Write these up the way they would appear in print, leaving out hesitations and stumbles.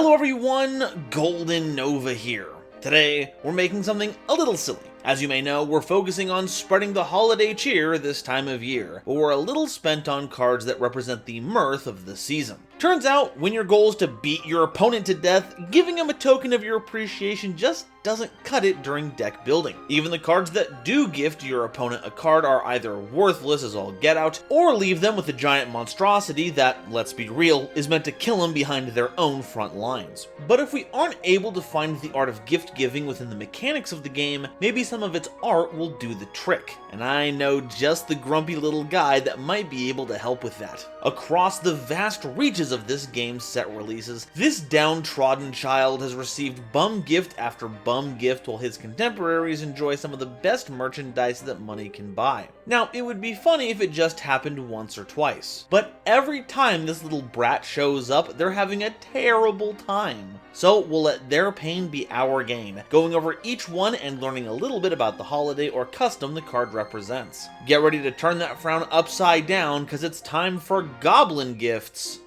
Hello everyone, GoldenNova here. Today, we're making something a little silly. As you may know, we're focusing on spreading the holiday cheer this time of year, but we're a little spent on cards that represent the mirth of the season. Turns out, when your goal is to beat your opponent to death, giving him a token of your appreciation just doesn't cut it during deck building. Even the cards that do gift your opponent a card are either worthless as all get out, or leave them with a giant monstrosity that, let's be real, is meant to kill them behind their own front lines. But if we aren't able to find the art of gift giving within the mechanics of the game, maybe some of its art will do the trick. And I know just the grumpy little guy that might be able to help with that. Across the vast reaches of this game's set releases, this downtrodden child has received bum gift after bum gift while his contemporaries enjoy some of the best merchandise that money can buy. Now, it would be funny if it just happened once or twice, but every time this little brat shows up, they're having a terrible time. So we'll let their pain be our gain, going over each one and learning a little bit about the holiday or custom the card represents. Get ready to turn that frown upside down, because it's time for Goblin Gifts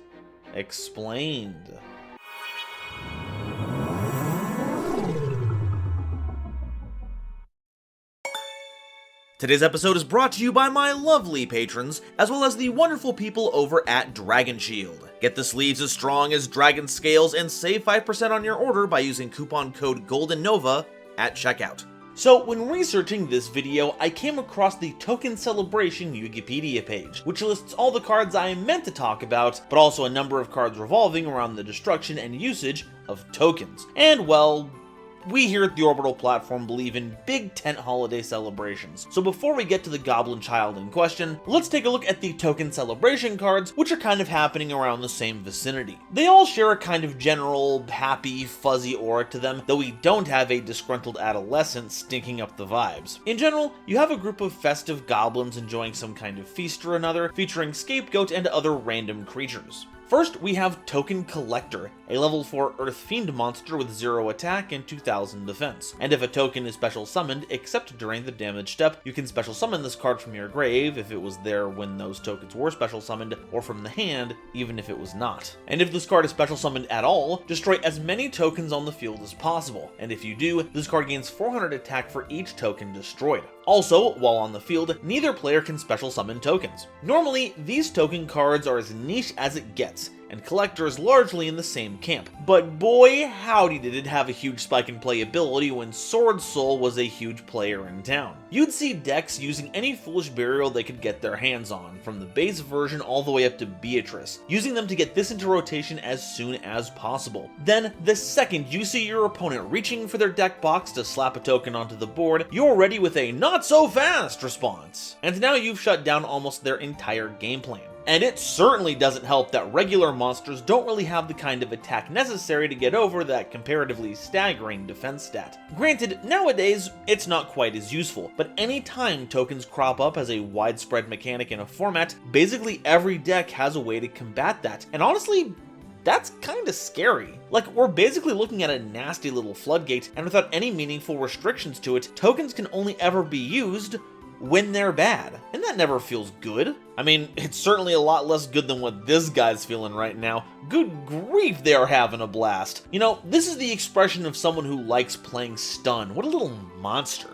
Explained. Today's episode is brought to you by my lovely patrons, as well as the wonderful people over at Dragon Shield. Get the sleeves as strong as dragon scales and save 5% on your order by using coupon code GoldenNova at checkout. So, when researching this video, I came across the Token Celebration Wikipedia page, which lists all the cards I meant to talk about, but also a number of cards revolving around the destruction and usage of tokens. And, well, we here at the Orbital platform believe in big tent holiday celebrations. So before we get to the Goblin Child in question, let's take a look at the Token Celebration cards, which are kind of happening around the same vicinity. They all share a kind of general, happy, fuzzy aura to them, though we don't have a disgruntled adolescent stinking up the vibes. In general, you have a group of festive goblins enjoying some kind of feast or another, featuring Scapegoat and other random creatures. First, we have Token Collector, a level 4 Earth Fiend monster with 0 attack and 2000 defense. And if a token is special summoned, except during the damage step, you can special summon this card from your grave if it was there when those tokens were special summoned, or from the hand, even if it was not. And if this card is special summoned at all, destroy as many tokens on the field as possible. And if you do, this card gains 400 attack for each token destroyed. Also, while on the field, neither player can special summon tokens. Normally, these token cards are as niche as it gets, and Collector is largely in the same camp. But boy howdy did it have a huge spike in playability when Sword Soul was a huge player in town. You'd see decks using any foolish burial they could get their hands on, from the base version all the way up to Beatrice, using them to get this into rotation as soon as possible. Then, the second you see your opponent reaching for their deck box to slap a token onto the board, you're ready with a "not so fast" response. And now you've shut down almost their entire game plan. And it certainly doesn't help that regular monsters don't really have the kind of attack necessary to get over that comparatively staggering defense stat. Granted, nowadays, it's not quite as useful, but any time tokens crop up as a widespread mechanic in a format, basically every deck has a way to combat that, and honestly, that's kinda scary. Like, we're basically looking at a nasty little floodgate, and without any meaningful restrictions to it, tokens can only ever be used when they're bad, and that never feels good. I mean, it's certainly a lot less good than what this guy's feeling right now. Good grief, they are having a blast. You know, this is the expression of someone who likes playing stun. What a little monster.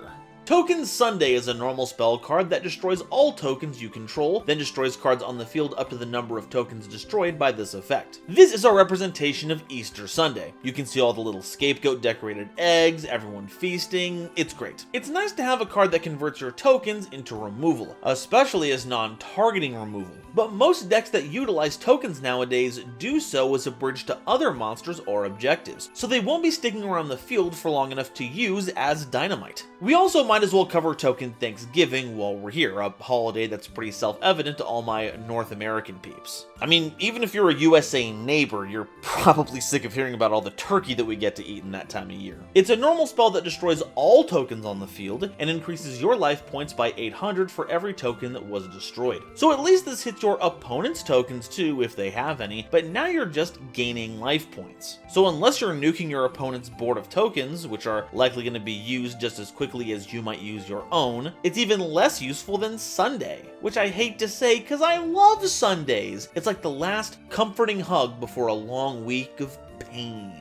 Token Sunday is a normal spell card that destroys all tokens you control, then destroys cards on the field up to the number of tokens destroyed by this effect. This is our representation of Easter Sunday. You can see all the little scapegoat decorated eggs, everyone feasting, it's great. It's nice to have a card that converts your tokens into removal, especially as non-targeting removal. But most decks that utilize tokens nowadays do so as a bridge to other monsters or objectives, so they won't be sticking around the field for long enough to use as dynamite. We also might as well cover Token Thanksgiving while we're here, a holiday that's pretty self-evident to all my North American peeps. I mean, even if you're a USA neighbor, you're probably sick of hearing about all the turkey that we get to eat in that time of year. It's a normal spell that destroys all tokens on the field and increases your life points by 800 for every token that was destroyed. So at least this hits your opponent's tokens too, if they have any, but now you're just gaining life points. So unless you're nuking your opponent's board of tokens, which are likely going to be used just as quickly as you might use your own, it's even less useful than Sunday, which I hate to say because I love Sundays. It's like the last comforting hug before a long week of pain.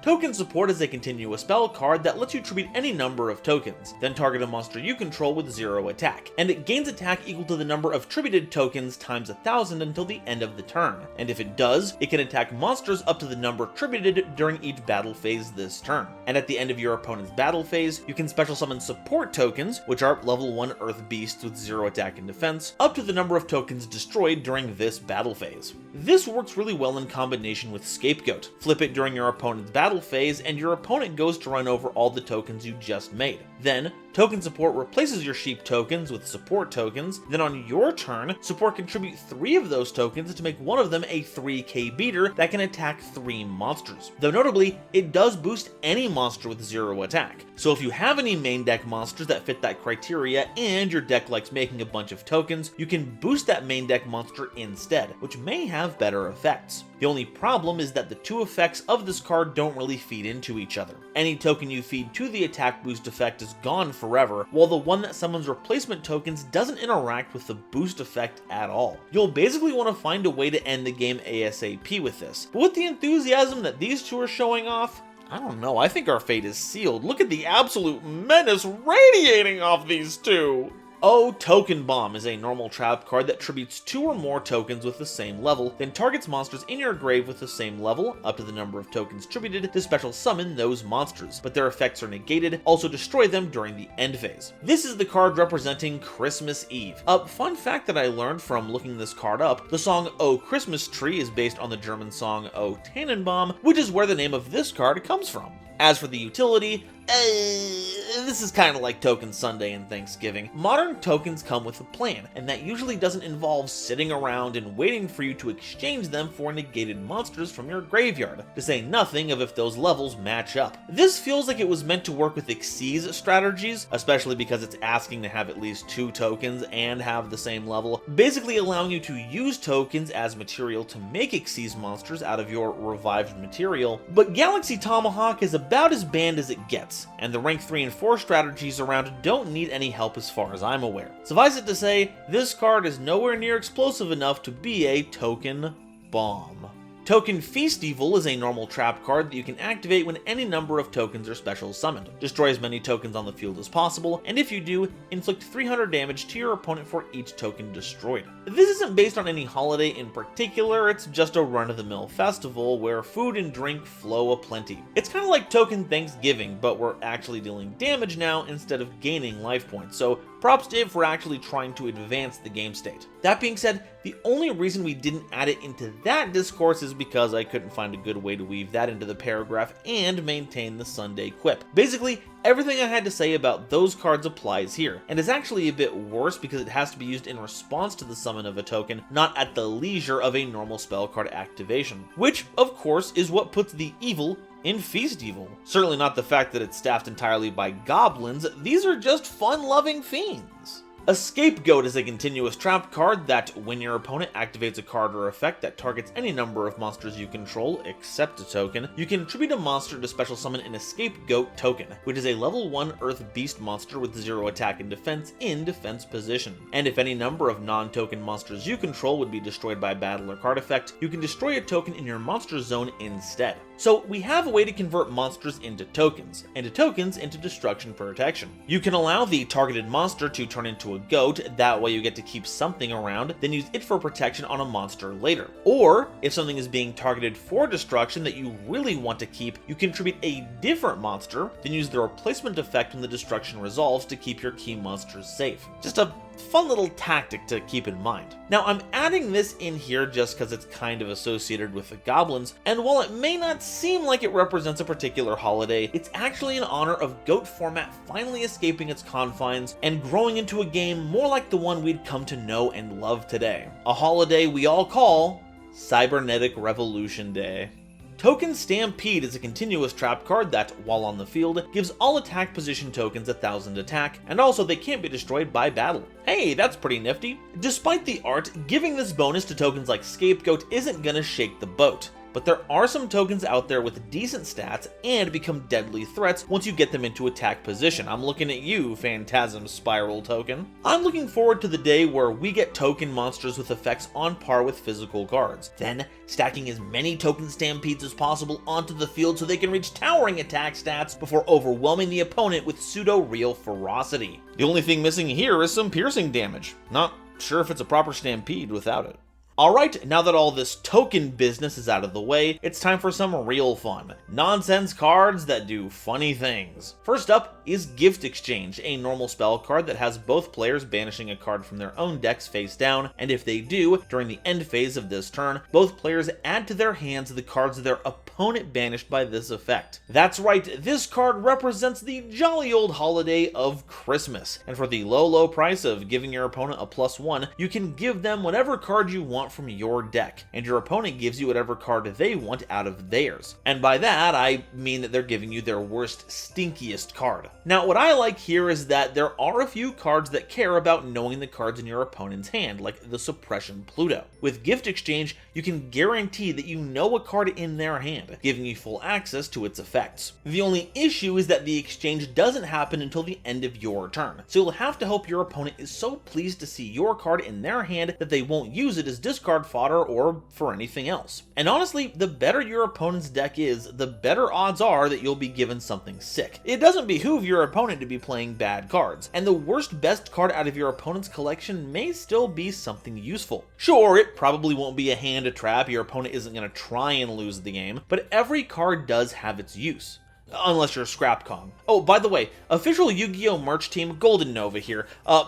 Token Support is a continuous spell card that lets you tribute any number of tokens, then target a monster you control with 0 attack, and it gains attack equal to the number of tributed tokens times 1,000 until the end of the turn, and if it does, it can attack monsters up to the number tributed during each battle phase this turn. And at the end of your opponent's battle phase, you can special summon support tokens, which are level 1 earth beasts with 0 attack and defense, up to the number of tokens destroyed during this battle phase. This works really well in combination with Scapegoat. Flip it during your opponent's battle phase, and your opponent goes to run over all the tokens you just made. Then, Token Support replaces your sheep tokens with support tokens, then on your turn, support contribute 3 of those tokens to make one of them a 3k beater that can attack 3 monsters. Though notably, it does boost any monster with 0 attack. So if you have any main deck monsters that fit that criteria and your deck likes making a bunch of tokens, you can boost that main deck monster instead, which may have better effects. The only problem is that the 2 effects of this card don't really feed into each other. Any token you feed to the attack boost effect is gone forever, while the one that summons replacement tokens doesn't interact with the boost effect at all. You'll basically want to find a way to end the game ASAP with this, but with the enthusiasm that these 2 are showing off, I don't know, I think our fate is sealed. Look at the absolute menace radiating off these 2! Oh, Token Bomb is a normal trap card that tributes 2 or more tokens with the same level, then targets monsters in your grave with the same level, up to the number of tokens tributed, to special summon those monsters, but their effects are negated, also destroy them during the end phase. This is the card representing Christmas Eve. A fun fact that I learned from looking this card up, the song Oh Christmas Tree is based on the German song Oh Tannenbaum, which is where the name of this card comes from. As for the utility, this is kind of like Token Sunday and Thanksgiving. Modern tokens come with a plan, and that usually doesn't involve sitting around and waiting for you to exchange them for negated monsters from your graveyard, to say nothing of if those levels match up. This feels like it was meant to work with Xyz strategies, especially because it's asking to have at least 2 tokens and have the same level, basically allowing you to use tokens as material to make Xyz monsters out of your revived material. But Galaxy Tomahawk is about as banned as it gets, and the rank 3 and 4 strategies around don't need any help as far as I'm aware. Suffice it to say, this card is nowhere near explosive enough to be a Token Bomb. Token Festival is a normal trap card that you can activate when any number of tokens are special summoned. Destroy as many tokens on the field as possible, and if you do, inflict 300 damage to your opponent for each token destroyed. This isn't based on any holiday in particular, it's just a run-of-the-mill festival where food and drink flow aplenty. It's kind of like Token Thanksgiving, but we're actually dealing damage now instead of gaining life points, so props to it for actually trying to advance the game state. That being said, the only reason we didn't add it into that discourse is because I couldn't find a good way to weave that into the paragraph and maintain the Sunday quip. Basically, everything I had to say about those cards applies here, and is actually a bit worse because it has to be used in response to the summon of a token, not at the leisure of a normal spell card activation, which, of course, is what puts the evil in Festival. Certainly not the fact that it's staffed entirely by goblins, these are just fun-loving fiends. A Scapegoat is a continuous trap card that, when your opponent activates a card or effect that targets any number of monsters you control, except a token, you can tribute a monster to special summon an Scapegoat token, which is a level 1 Earth Beast monster with 0 attack and defense in defense position. And if any number of non-token monsters you control would be destroyed by battle or card effect, you can destroy a token in your monster zone instead. So we have a way to convert monsters into tokens, and tokens into destruction protection. You can allow the targeted monster to turn into a goat, that way you get to keep something around, then use it for protection on a monster later. Or, if something is being targeted for destruction that you really want to keep, you can tribute a different monster, then use the replacement effect when the destruction resolves to keep your key monsters safe. Just a fun little tactic to keep in mind. Now, I'm adding this in here just because it's kind of associated with the goblins, and while it may not seem like it represents a particular holiday, it's actually in honor of GOAT format finally escaping its confines and growing into a game more like the one we'd come to know and love today. A holiday we all call Cybernetic Revolution Day. Token Stampede is a continuous trap card that, while on the field, gives all attack position tokens 1000 attack, and also they can't be destroyed by battle. Hey, that's pretty nifty. Despite the art, giving this bonus to tokens like Scapegoat isn't gonna shake the boat. but there are some tokens out there with decent stats and become deadly threats once you get them into attack position. I'm looking at you, Phantasm Spiral token. I'm looking forward to the day where we get token monsters with effects on par with physical cards, then stacking as many token stampedes as possible onto the field so they can reach towering attack stats before overwhelming the opponent with pseudo-real ferocity. The only thing missing here is some piercing damage. Not sure if it's a proper stampede without it. Alright, now that all this token business is out of the way, it's time for some real fun. Nonsense cards that do funny things. First up is Gift Exchange, a normal spell card that has both players banishing a card from their own decks face down, and if they do, during the end phase of this turn, both players add to their hands the cards their opponent banished by this effect. That's right, this card represents the jolly old holiday of Christmas, and for the low price of giving your opponent a +1, you can give them whatever card you want from your deck, and your opponent gives you whatever card they want out of theirs. And by that, I mean that they're giving you their worst, stinkiest card. Now, what I like here is that there are a few cards that care about knowing the cards in your opponent's hand, like the Suppression Pluto. With Gift Exchange, you can guarantee that you know a card in their hand, giving you full access to its effects. The only issue is that the exchange doesn't happen until the end of your turn, so you'll have to hope your opponent is so pleased to see your card in their hand that they won't use it as discard fodder or for anything else. And honestly, the better your opponent's deck is, the better odds are that you'll be given something sick. It doesn't behoove your opponent to be playing bad cards, and the worst best card out of your opponent's collection may still be something useful. Sure, it probably won't be a hand to trap, your opponent isn't going to try and lose the game, but every card does have its use. Unless you're Scrap Kong. Oh, by the way, official Yu-Gi-Oh merch team GoldenNova here.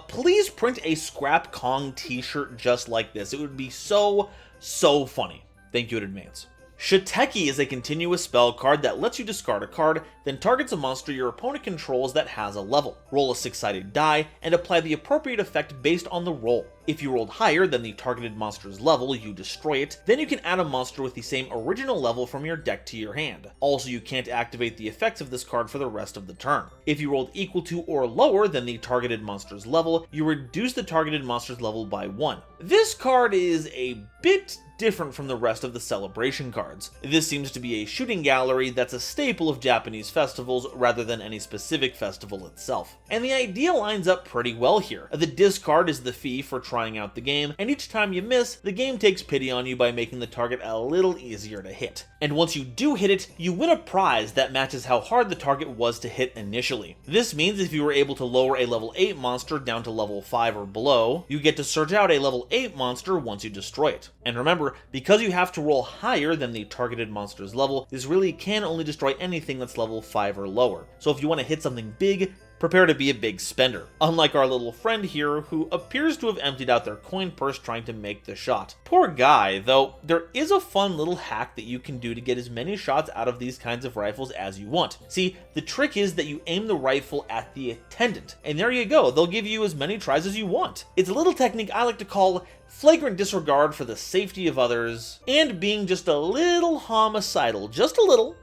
Please print a Scrap Kong t-shirt just like this. It would be so funny. Thank you in advance. Shiteki is a continuous spell card that lets you discard a card, then targets a monster your opponent controls that has a level. Roll a 6-sided die, and apply the appropriate effect based on the roll. If you rolled higher than the targeted monster's level, you destroy it, then you can add a monster with the same original level from your deck to your hand. Also, you can't activate the effects of this card for the rest of the turn. If you rolled equal to or lower than the targeted monster's level, you reduce the targeted monster's level by 1. This card is a bit different from the rest of the celebration cards. This seems to be a shooting gallery that's a staple of Japanese festivals rather than any specific festival itself. And the idea lines up pretty well here. The discard is the fee for trying out the game, and each time you miss, the game takes pity on you by making the target a little easier to hit. And once you do hit it, you win a prize that matches how hard the target was to hit initially. This means if you were able to lower a level 8 monster down to level 5 or below, you get to search out a level 8 monster once you destroy it. And remember, because you have to roll higher than the targeted monster's level, this really can only destroy anything that's level 5 or lower. So if you want to hit something big, prepare to be a big spender. Unlike our little friend here, who appears to have emptied out their coin purse trying to make the shot. Poor guy, though there is a fun little hack that you can do to get as many shots out of these kinds of rifles as you want. See, the trick is that you aim the rifle at the attendant, and there you go, they'll give you as many tries as you want. It's a little technique I like to call flagrant disregard for the safety of others, and being just a little homicidal, just a little.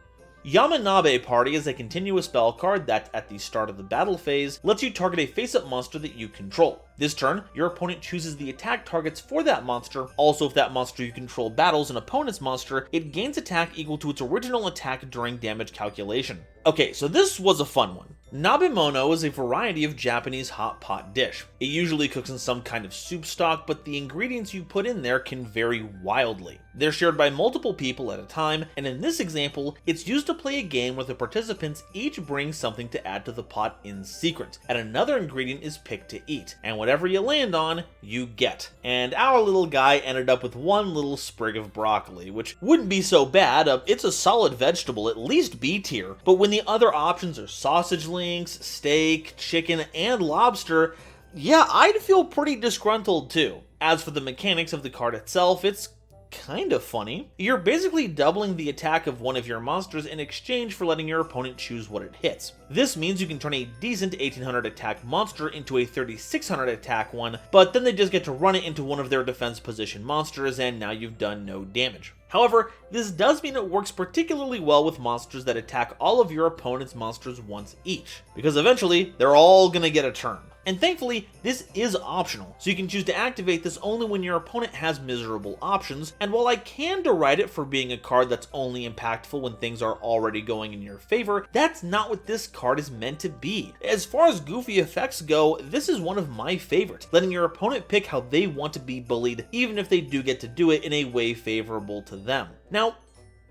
Yamanabe Party is a continuous spell card that, at the start of the battle phase, lets you target a face-up monster that you control. This turn, your opponent chooses the attack targets for that monster. Also, if that monster you control battles an opponent's monster, it gains attack equal to its original attack during damage calculation. Okay, so this was a fun one. Nabemono is a variety of Japanese hot pot dish. It usually cooks in some kind of soup stock, but the ingredients you put in there can vary wildly. They're shared by multiple people at a time, and in this example, it's used to play a game where the participants each bring something to add to the pot in secret, and another ingredient is picked to eat, and whatever you land on, you get. And our little guy ended up with one little sprig of broccoli, which wouldn't be so bad. It's a solid vegetable, at least B tier, but when the other options are sausage links, steak, chicken, and lobster, yeah, I'd feel pretty disgruntled too. As for the mechanics of the card itself, it's kind of funny. You're basically doubling the attack of one of your monsters in exchange for letting your opponent choose what it hits. This means you can turn a decent 1800 attack monster into a 3600 attack one, but then they just get to run it into one of their defense position monsters, and now you've done no damage. However, this does mean it works particularly well with monsters that attack all of your opponent's monsters once each, because eventually they're all gonna get a turn. And thankfully, this is optional, so you can choose to activate this only when your opponent has miserable options, and while I can deride it for being a card that's only impactful when things are already going in your favor, that's not what this card is meant to be. As far as goofy effects go, this is one of my favorites, letting your opponent pick how they want to be bullied, even if they do get to do it in a way favorable to them. Now,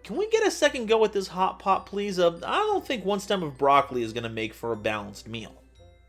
can we get a second go at this hot pot, please? I don't think one stem of broccoli is going to make for a balanced meal.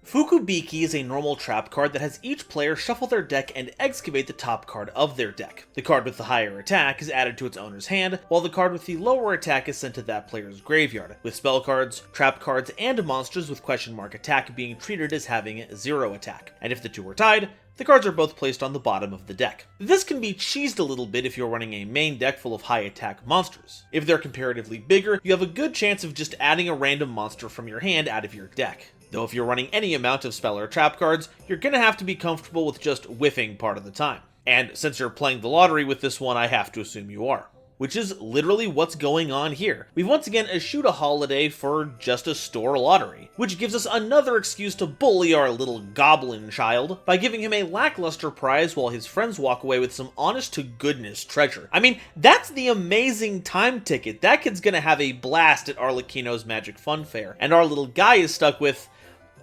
Fukubiki is a normal trap card that has each player shuffle their deck and excavate the top card of their deck. The card with the higher attack is added to its owner's hand, while the card with the lower attack is sent to that player's graveyard, with spell cards, trap cards, and monsters with question mark attack being treated as having 0 attack. And if the two are tied, the cards are both placed on the bottom of the deck. This can be cheesed a little bit if you're running a main deck full of high attack monsters. If they're comparatively bigger, you have a good chance of just adding a random monster from your hand out of your deck. Though if you're running any amount of spell or trap cards, you're gonna have to be comfortable with just whiffing part of the time. And since you're playing the lottery with this one, I have to assume you are. Which is literally what's going on here. We've once again eschewed a holiday for just a store lottery, which gives us another excuse to bully our little goblin child by giving him a lackluster prize while his friends walk away with some honest-to-goodness treasure. I mean, that's the amazing time ticket. That kid's gonna have a blast at Arlecchino's Magic Fun Fair, and our little guy is stuck with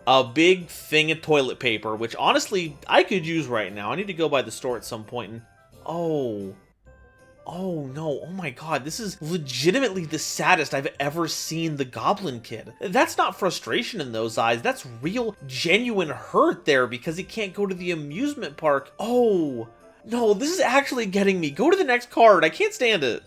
a big thing of toilet paper, which honestly, I could use right now. I need to go by the store at some point and... Oh no, oh my god, this is legitimately the saddest I've ever seen the Goblin Kid. That's not frustration in those eyes, that's real, genuine hurt there because he can't go to the amusement park. Oh, no, this is actually getting me. Go to the next card, I can't stand it.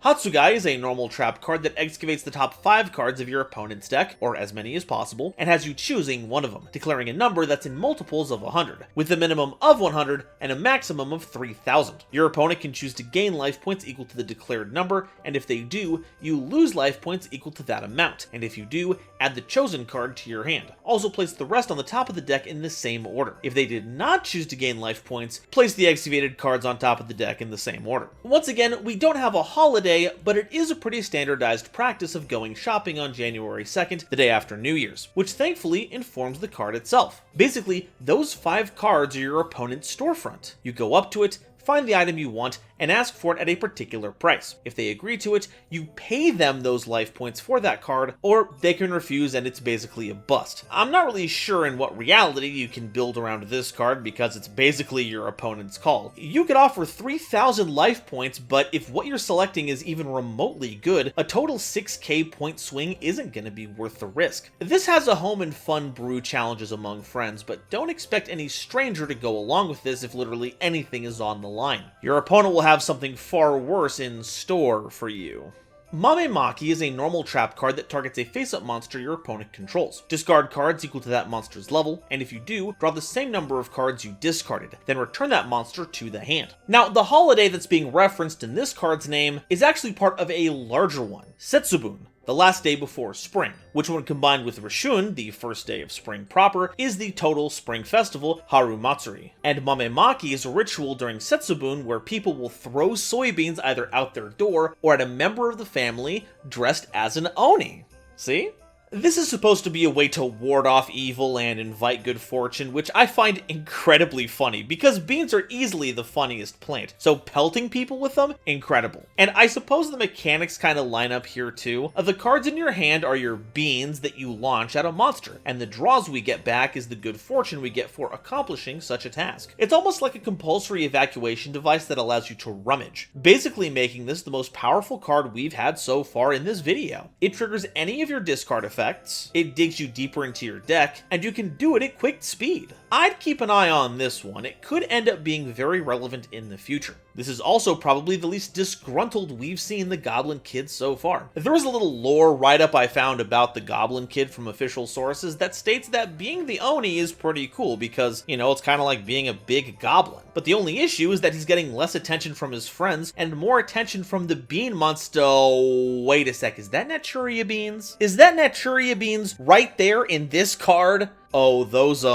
Hatsugai is a normal trap card that excavates the top 5 cards of your opponent's deck, or as many as possible, and has you choosing one of them, declaring a number that's in multiples of 100, with a minimum of 100 and a maximum of 3,000. Your opponent can choose to gain life points equal to the declared number, and if they do, you lose life points equal to that amount, and if you do, add the chosen card to your hand. Also place the rest on the top of the deck in the same order. If they did not choose to gain life points, place the excavated cards on top of the deck in the same order. Once again, we don't have a holiday, but it is a pretty standardized practice of going shopping on January 2nd, the day after New Year's, which thankfully informs the card itself. Basically, those 5 cards are your opponent's storefront. You go up to it, find the item you want, and ask for it at a particular price. If they agree to it, you pay them those life points for that card, or they can refuse and it's basically a bust. I'm not really sure in what reality you can build around this card because it's basically your opponent's call. You could offer 3,000 life points, but if what you're selecting is even remotely good, a total 6k point swing isn't going to be worth the risk. This has a home and fun brew challenges among friends, but don't expect any stranger to go along with this if literally anything is on the line. Your opponent will have something far worse in store for you. Mamemaki is a normal trap card that targets a face-up monster your opponent controls. Discard cards equal to that monster's level, and if you do, draw the same number of cards you discarded, then return that monster to the hand. Now, the holiday that's being referenced in this card's name is actually part of a larger one, Setsubun, the last day before spring, which when combined with Rishun, the first day of spring proper, is the total spring festival, Haru Matsuri. And Mamemaki is a ritual during Setsubun where people will throw soybeans either out their door or at a member of the family dressed as an Oni. See? This is supposed to be a way to ward off evil and invite good fortune, which I find incredibly funny, because beans are easily the funniest plant, so pelting people with them, incredible. And I suppose the mechanics kind of line up here too. The cards in your hand are your beans that you launch at a monster, and the draws we get back is the good fortune we get for accomplishing such a task. It's almost like a compulsory evacuation device that allows you to rummage, basically making this the most powerful card we've had so far in this video. It triggers any of your discard effects, it digs you deeper into your deck, and you can do it at quick speed. I'd keep an eye on this one, it could end up being very relevant in the future. This is also probably the least disgruntled we've seen the Goblin Kid so far. There was a little lore write-up I found about the Goblin Kid from official sources that states that being the Oni is pretty cool because, you know, it's kind of like being a big goblin. But the only issue is that he's getting less attention from his friends and more attention from the bean monster. Wait a sec, is that Naturia beans? Is that Naturia beans right there in this card? Oh, those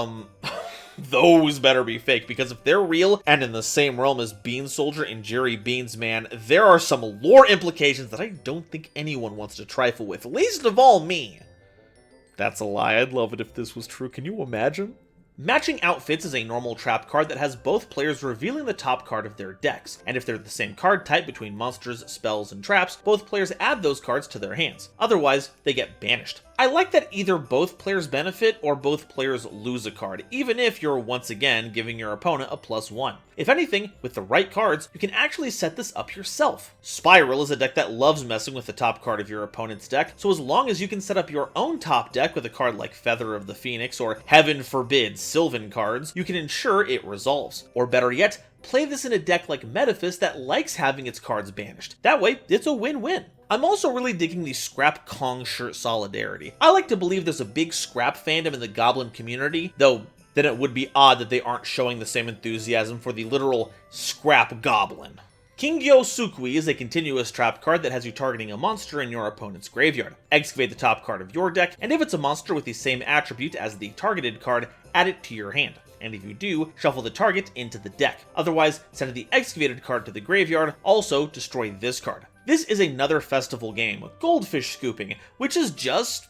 those better be fake, because if they're real and in the same realm as Bean Soldier and Jerry Beans Man, there are some lore implications that I don't think anyone wants to trifle with, least of all me. That's a lie. I'd love it if this was true. Can you imagine? Matching Outfits is a normal trap card that has both players revealing the top card of their decks, and if they're the same card type between monsters, spells, and traps, both players add those cards to their hands. Otherwise, they get banished. I like that either both players benefit or both players lose a card, even if you're once again giving your opponent a +1. If anything, with the right cards, you can actually set this up yourself. Spiral is a deck that loves messing with the top card of your opponent's deck, so as long as you can set up your own top deck with a card like Feather of the Phoenix or Heaven Forbid Sylvan cards, you can ensure it resolves. Or better yet, play this in a deck like Metaphys that likes having its cards banished. That way, it's a win-win. I'm also really digging the Scrap Kong shirt solidarity. I like to believe there's a big scrap fandom in the Goblin community, though then it would be odd that they aren't showing the same enthusiasm for the literal Scrap Goblin. Kingyo Sukui is a continuous trap card that has you targeting a monster in your opponent's graveyard. Excavate the top card of your deck, and if it's a monster with the same attribute as the targeted card, add it to your hand. And if you do, shuffle the target into the deck. Otherwise, send the excavated card to the graveyard, also destroy this card. This is another festival game, Goldfish Scooping, which is just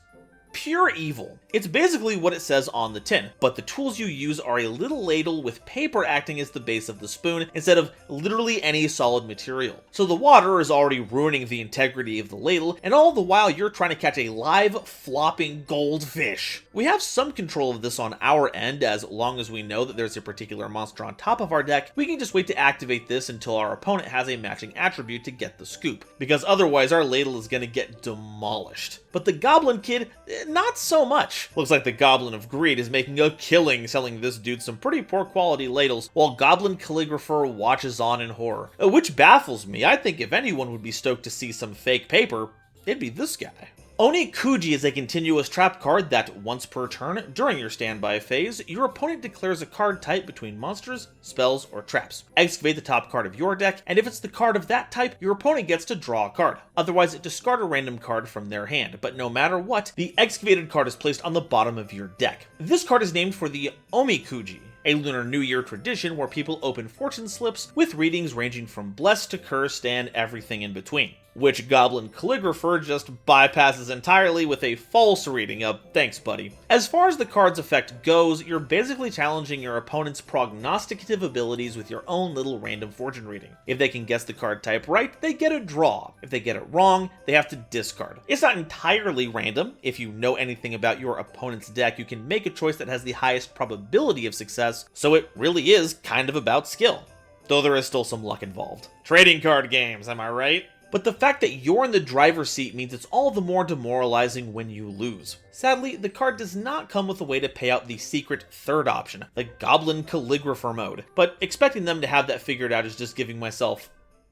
pure evil. It's basically what it says on the tin, but the tools you use are a little ladle with paper acting as the base of the spoon instead of literally any solid material. So the water is already ruining the integrity of the ladle, and all the while you're trying to catch a live flopping goldfish. We have some control of this on our end. As long as we know that there's a particular monster on top of our deck, we can just wait to activate this until our opponent has a matching attribute to get the scoop, because otherwise our ladle is going to get demolished. But the Goblin Kid, not so much. Looks like the Goblin of Greed is making a killing selling this dude some pretty poor quality ladles, while Goblin Calligrapher watches on in horror. Which baffles me. I think if anyone would be stoked to see some fake paper, it'd be this guy. Oni Kuji is a continuous trap card that, once per turn, during your standby phase, your opponent declares a card type between monsters, spells, or traps. Excavate the top card of your deck, and if it's the card of that type, your opponent gets to draw a card. Otherwise, discard a random card from their hand, but no matter what, the excavated card is placed on the bottom of your deck. This card is named for the Omikuji, a Lunar New Year tradition where people open fortune slips with readings ranging from blessed to cursed and everything in between, which Goblin Calligrapher just bypasses entirely with a false reading of thanks buddy. As far as the card's effect goes, you're basically challenging your opponent's prognosticative abilities with your own little random fortune reading. If they can guess the card type right, they get a draw. If they get it wrong, they have to discard. It's not entirely random. If you know anything about your opponent's deck, you can make a choice that has the highest probability of success, so it really is kind of about skill. Though there is still some luck involved. Trading card games, am I right? But the fact that you're in the driver's seat means it's all the more demoralizing when you lose. Sadly, the card does not come with a way to pay out the secret third option, the Goblin Calligrapher mode, but expecting them to have that figured out is just giving myself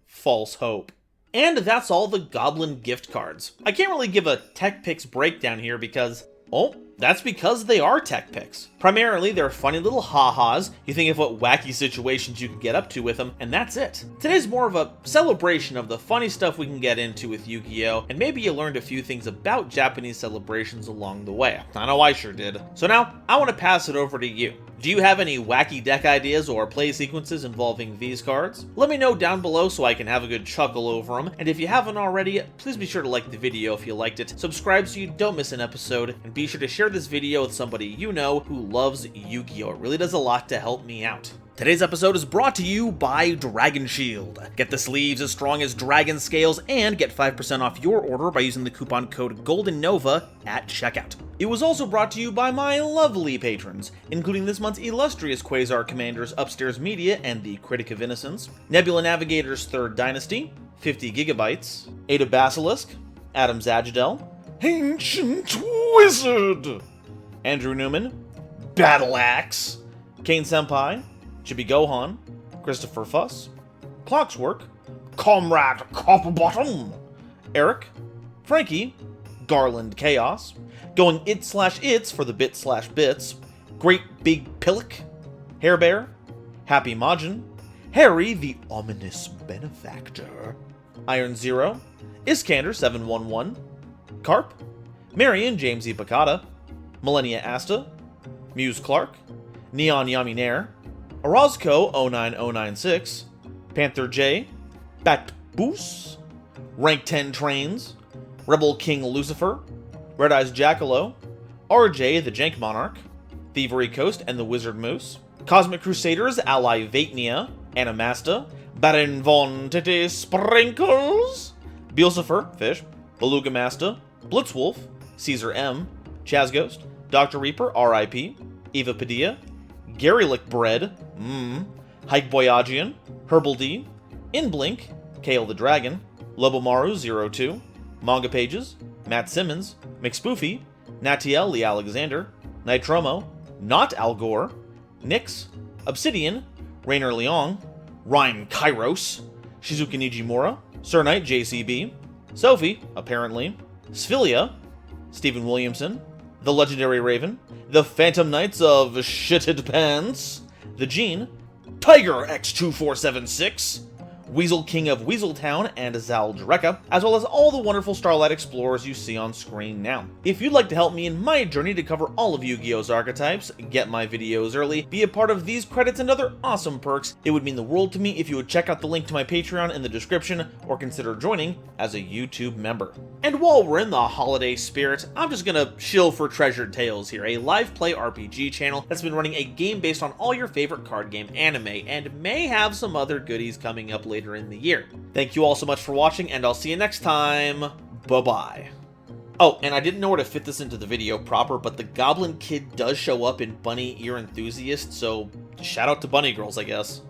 false hope. And that's all the Goblin gift cards. I can't really give a tech picks breakdown here because, oh, that's because they are tech picks. Primarily, they're funny little ha-has. You think of what wacky situations you can get up to with them, and that's it. Today's more of a celebration of the funny stuff we can get into with Yu-Gi-Oh! And maybe you learned a few things about Japanese celebrations along the way. I know I sure did. So now, I want to pass it over to you. Do you have any wacky deck ideas or play sequences involving these cards? Let me know down below so I can have a good chuckle over them, and if you haven't already, please be sure to like the video if you liked it, subscribe so you don't miss an episode, and be sure to share this video with somebody you know who loves Yu-Gi-Oh! It really does a lot to help me out. Today's episode is brought to you by Dragon Shield. Get the sleeves as strong as dragon scales and get 5% off your order by using the coupon code GoldenNova at checkout. It was also brought to you by my lovely patrons, including this month's illustrious Quasar Commanders Upstairs Media and the Critic of Innocence, Nebula Navigator's Third Dynasty, 50 Gigabytes, Ada Basilisk, Adam Zagidel, Ancient Wizard, Andrew Newman, Battle Axe, Kane Senpai, Chibi Gohan, Christopher Fuss, Clockswork, Comrade Copperbottom, Eric, Frankie, Garland Chaos, Going It/Its for the Bit/Bits, Great Big Pillock, Hair Bear, Happy Majin, Harry the Ominous Benefactor, Iron Zero, Iskander 711, Carp, Marion James E. Picata, Millennia Asta, Muse Clark, Neon Yaminair, Orozco 09096, Panther J, Bat Boos, Rank 10 Trains, Rebel King Lucifer, Red Eyes Jackalow, RJ the Jank Monarch, Thievery Coast and the Wizard Moose, Cosmic Crusaders ally Vaitnia, Animasta, Baron von Titty Sprinkles, Beelzephyr, Fish, Beluga Masta, Blitzwolf, Caesar M, Chazghost, Dr. Reaper, RIP, Eva Padilla, Garylick Bread, Hike Voyagian, Herbal D, Inblink, Kale the Dragon, Lobomaru 02, Manga Pages, Matt Simmons, McSpoofy, Natiel Lee Alexander, Nitromo, Not Al Gore, Nyx, Obsidian, Rainer Leong, Ryan Kairos, Shizuka Nijimura, Sir Knight JCB, Sophie, apparently, Sphilia, Stephen Williamson, The Legendary Raven, The Phantom Knights of Shitted Pants, The Gene, Tiger X2476, Weasel King of Weaseltown and Zal Dreka, as well as all the wonderful Starlight Explorers you see on screen now. If you'd like to help me in my journey to cover all of Yu-Gi-Oh's archetypes, get my videos early, be a part of these credits and other awesome perks, it would mean the world to me if you would check out the link to my Patreon in the description or consider joining as a YouTube member. And while we're in the holiday spirit, I'm just gonna shill for Treasured Tales here, a live play RPG channel that's been running a game based on all your favorite card game anime, and may have some other goodies coming up later in the year. Thank you all so much for watching, and I'll see you next time. Bye-bye. Oh, and I didn't know where to fit this into the video proper, but the Goblin Kid does show up in Bunny Ear Enthusiast, so shout out to Bunny Girls, I guess.